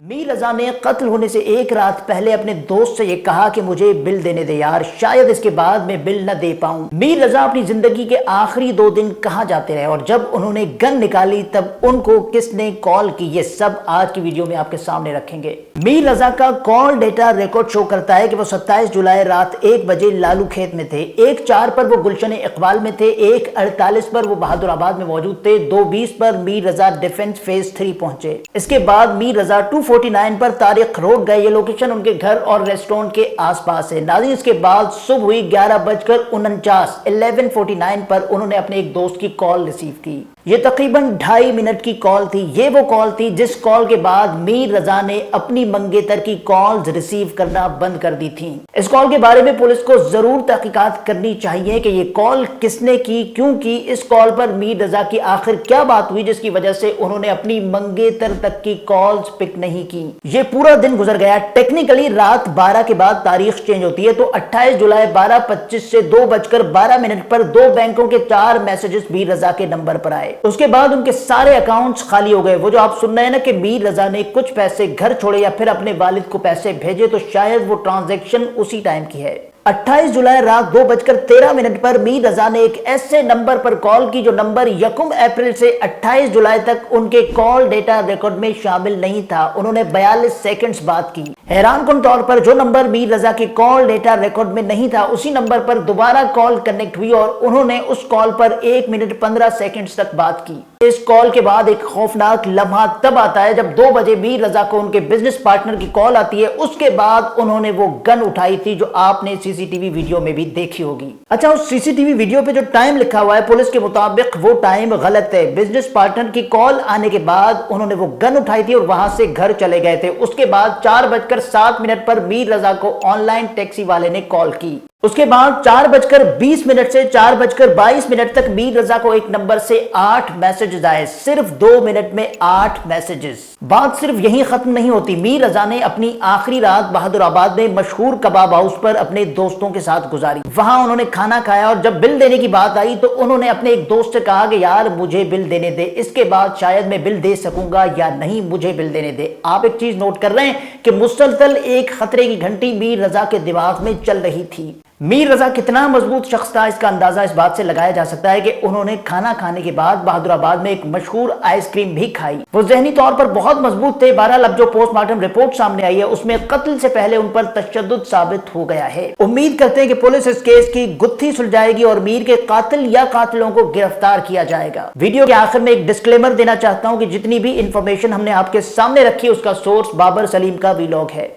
मीर रजा ने कत्ल होने से एक रात पहले अपने दोस्त से ये कहा कि मुझे बिल देने दे यार, शायद इसके बाद मैं बिल न दे पाऊं। मीर रजा अपनी जिंदगी के आखिरी 2 दिन कहां जाते रहे और जब उन्होंने गन निकाली तब उनको किसने कॉल की, ये सब आज की वीडियो में आपके सामने रखेंगे। मीर रजा का कॉल डेटा रिकॉर्ड शो करता है कि वो 27 जुलाई रात 1 बजे लालू खेत में थे, 1:04 पर वो गुलशन इकबाल में थे, 1:48 पर वो बहादुराबाद में मौजूद थे, 2:20 पर मीर रजा डिफेंस फेज 3 पहुंचे। इसके बाद मीर रजा 249 पर तारिक रोड गए। ये लोकेशन उनके घर और रेस्टोरेंट के आसपास है। नाज़रीन, इसके बाद सुबह हुई 11:49 11:49 पर उन्होंने अपने एक दोस्त की कॉल रिसीव की। ये तकरीबन 2.5 मिनट की कॉल थी। ये वो कॉल थी जिस कॉल के बाद मीर रजा ने अपनी मंगेतर की कॉल्स रिसीव करना बंद कर दी थी। इस कॉल के बारे में पुलिस को जरूर तहकीकात करनी चाहिए कि ये कॉल किसने की, क्योंकि इस कॉल पर मीर रजा की आखिर क्या बात हुई जिसकी वजह से उन्होंने अपनी मंगेतर तक की कॉल्स पिक नहीं की। ये पूरा दिन गुजर गया। टेक्निकली रात 12 के बाद तारीख चेंज होती है, तो 28 जुलाई 12:25 से 2:12 पर 2 बैंकों के 4 मैसेजेस मीर रजा के नंबर पर आए। उसके बाद उनके सारे अकाउंट्स खाली हो गए। वो जो आप सुन रहे हैं ना कि मीर रजा ने कुछ पैसे घर छोड़े या फिर अपने वालिद को पैसे भेजे, तो शायद वो ट्रांजैक्शन उसी टाइम की है। 28 जुलाई रात 2:13 पर मीर रजा ने एक ऐसे नंबर पर कॉल की जो नंबर 1 अप्रैल से 28 जुलाई तक उनके कॉल डेटा रिकॉर्ड में शामिल नहीं था। उन्होंने 42 सेकंड्स बात की। हैरानकुन तौर पर जो नंबर मीर रजा के कॉल डेटा रिकॉर्ड में नहीं था, उसी नंबर पर दोबारा कॉल कनेक्ट हुई और उन्होंने उस कॉल पर 1 मिनट 15 सेकंड्स तक बात की। इस कॉल के बाद एक खौफनाक लम्हा तब आता है जब 2 बजे मीर रजा को उनके बिजनेस पार्टनर की कॉल आती है। उसके बाद उन्होंने वो गन उठाई थी जो आपने सीसीटीवी वीडियो में भी देखी होगी। अच्छा, उस सीसीटीवी वीडियो पे जो टाइम लिखा हुआ है, पुलिस के मुताबिक वो टाइम गलत है। बिजनेस पार्टनर की कॉल आने के बाद उन्होंने वो गन उठाई थी और वहां से घर चले गए थे। उसके बाद 4:07 पर मीर रजा को ऑनलाइन टैक्सी वाले ने कॉल की। उसके बाद 4:20 से 4:22 तक मीर रजा को एक नंबर से 8 मैसेजेस आए। सिर्फ 2 मिनट में 8 मैसेजेस। बात सिर्फ यहीं खत्म नहीं होती। मीर रजा ने अपनी आखिरी रात बहादुराबाद में मशहूर कबाब हाउस पर अपने दोस्तों के साथ गुजारी। वहां उन्होंने खाना खाया और जब बिल देने की बात आई तो उन्होंने अपने एक दोस्त से कहा कि यार मुझे बिल देने दे, इसके बाद शायद मैं बिल दे सकूंगा या नहीं, मुझे बिल देने दे। आप एक चीज नोट कर रहे हैं कि मुसलसल एक खतरे की घंटी मीर रजा के दिमाग में चल रही थी। मीर रजा कितना मजबूत शख्स था, इसका अंदाजा इस बात से लगाया जा सकता है कि उन्होंने खाना खाने के बाद बहादुराबाद में एक मशहूर आइसक्रीम भी खाई। वो जहनी तौर पर बहुत मजबूत थे। बहरहाल अब जो पोस्टमार्टम रिपोर्ट सामने आई है उसमें कत्ल से पहले उन पर तशद्दुद साबित हो गया है। उम्मीद करते हैं कि पुलिस इस केस की गुत्थी सुलझाएगी और मीर के कातिल या कातिलों को गिरफ्तार किया जाएगा। वीडियो के आखिर में एक डिस्क्लेमर देना चाहता हूं कि जितनी भी इंफॉर्मेशन हमने आपके सामने रखी है उसका सोर्स बाबर सलीम का वीलॉग है।